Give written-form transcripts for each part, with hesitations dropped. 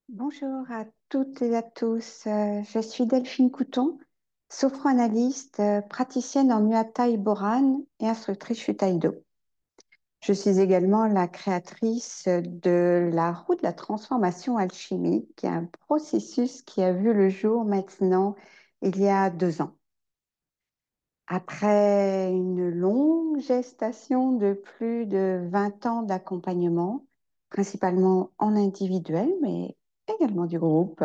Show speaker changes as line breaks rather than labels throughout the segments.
Bonjour à toutes et à tous. Je suis Delphine Couton, sophroanalyste, praticienne en Muay Thai Boran et instructrice Chute Taïdo. Je suis également la créatrice de la roue de la transformation alchimique, qui est un processus qui a vu le jour maintenant il y a 2 ans. Après une longue gestation de plus de 20 ans d'accompagnement, principalement en individuel, mais également du groupe.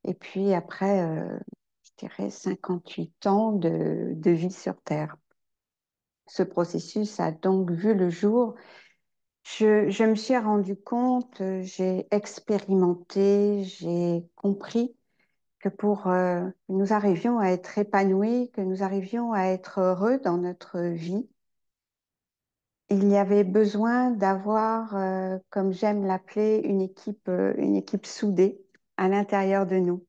Et puis après, je dirais 58 ans de vie sur Terre. Ce processus a donc vu le jour. Je me suis rendu compte, j'ai expérimenté, j'ai compris que pour que nous arrivions à être épanouis, que nous arrivions à être heureux dans notre vie, il y avait besoin d'avoir, comme j'aime l'appeler, une équipe soudée à l'intérieur de nous.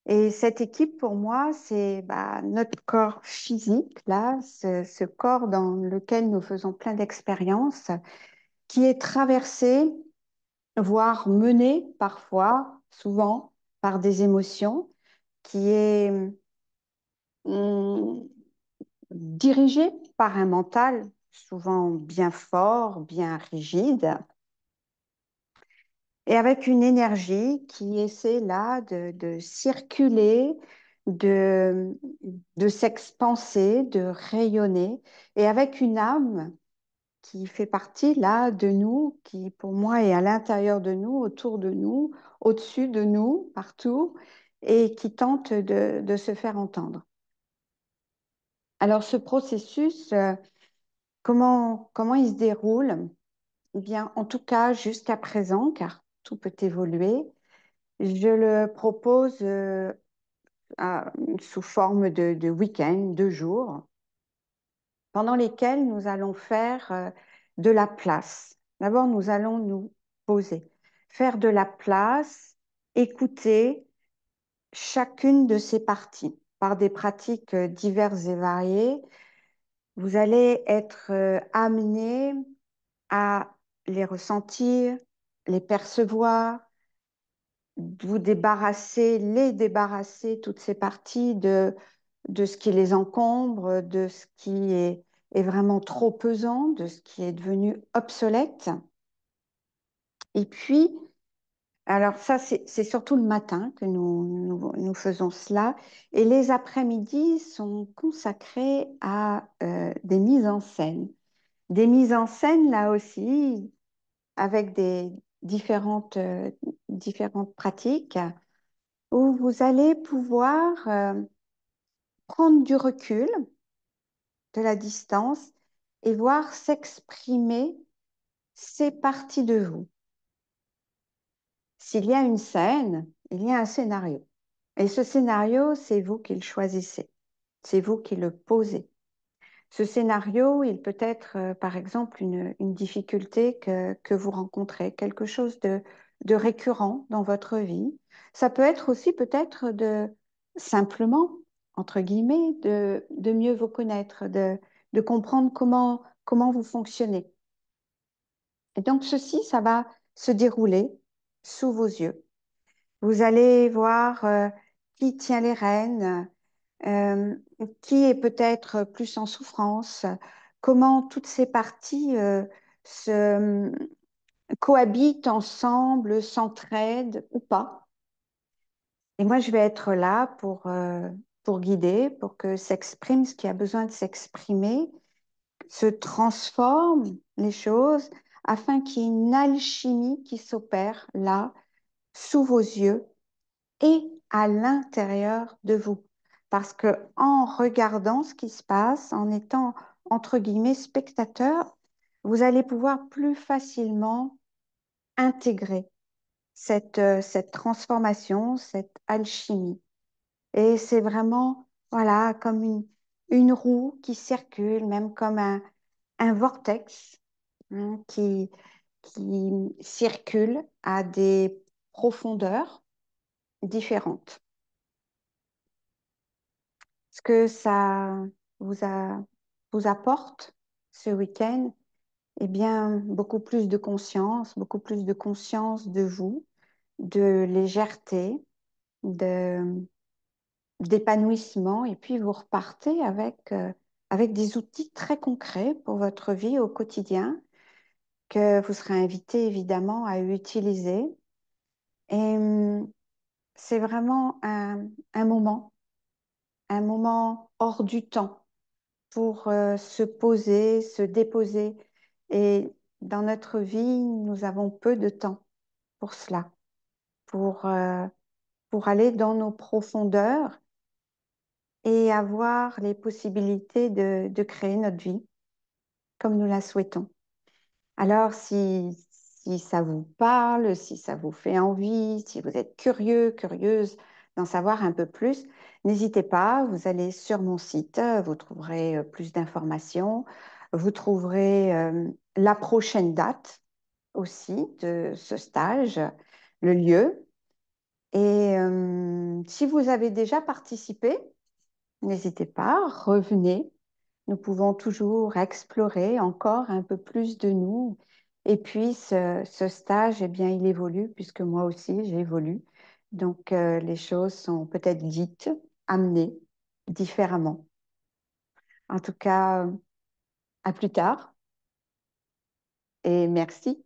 Et cette équipe, pour moi, c'est notre corps physique, là, ce corps dans lequel nous faisons plein d'expériences, qui est traversé, voire mené parfois, souvent, par des émotions, qui est hum, dirigé par un mental souvent bien fort, bien rigide, et avec une énergie qui essaie là de circuler, de, de s'expanser, de rayonner, et avec une âme qui fait partie là de nous, qui pour moi est à l'intérieur de nous, autour de nous, au-dessus de nous, partout, et qui tente de se faire entendre. Alors ce processus, comment il se déroule? Eh bien, en tout cas, jusqu'à présent, car tout peut évoluer, je le propose sous forme de week-end, 2 jours, pendant lesquels nous allons faire de la place. D'abord, nous allons nous poser, faire de la place, écouter chacune de ces parties par des pratiques diverses et variées. Vous allez être amené à les ressentir, les percevoir, vous débarrasser, les débarrasser, toutes ces parties de ce qui les encombre, de ce qui est vraiment trop pesant, de ce qui est devenu obsolète. Et puis, alors ça, c'est surtout le matin que nous faisons cela. Et les après-midi sont consacrés à des mises en scène. Des mises en scène, là aussi, avec des différentes pratiques où vous allez pouvoir prendre du recul, de la distance et voir s'exprimer ces parties de vous. S'il y a une scène, il y a un scénario. Et ce scénario, c'est vous qui le choisissez. C'est vous qui le posez. Ce scénario, il peut être, par exemple, une difficulté que vous rencontrez, quelque chose de récurrent dans votre vie. Ça peut être aussi peut-être de simplement, entre guillemets, de mieux vous connaître, de comprendre comment vous fonctionnez. Et donc, ceci, ça va se dérouler sous vos yeux. Vous allez voir qui tient les rênes, euh, qui est peut-être plus en souffrance, comment toutes ces parties se cohabitent ensemble, s'entraident ou pas. Et moi, je vais être là pour guider, pour que s'exprime ce qui a besoin de s'exprimer, se transforment les choses afin qu'il y ait une alchimie qui s'opère là, sous vos yeux et à l'intérieur de vous. Parce que en regardant ce qui se passe, en étant entre guillemets spectateur, vous allez pouvoir plus facilement intégrer cette transformation, cette alchimie. Et c'est vraiment, voilà, comme une roue qui circule, même comme un vortex hein, qui circule à des profondeurs différentes. Ce que ça vous, a- vous apporte ce week-end, eh bien, beaucoup plus de conscience de vous, de légèreté, de, d'épanouissement, et puis vous repartez avec des outils très concrets pour votre vie au quotidien que vous serez invité évidemment à utiliser. Et c'est vraiment un moment hors du temps pour se poser, se déposer. Et dans notre vie, nous avons peu de temps pour cela, pour, euh, pour aller dans nos profondeurs et avoir les possibilités de créer notre vie comme nous la souhaitons. Alors, si ça vous parle, si ça vous fait envie, si vous êtes curieux, curieuse d'en savoir un peu plus, n'hésitez pas, vous allez sur mon site, vous trouverez plus d'informations, vous trouverez la prochaine date aussi de ce stage, le lieu. Et si vous avez déjà participé, n'hésitez pas, revenez. Nous pouvons toujours explorer encore un peu plus de nous. Et puis, ce stage, eh bien, il évolue puisque moi aussi, j'évolue. Donc, les choses sont peut-être dites, amenées différemment. En tout cas, à plus tard et merci.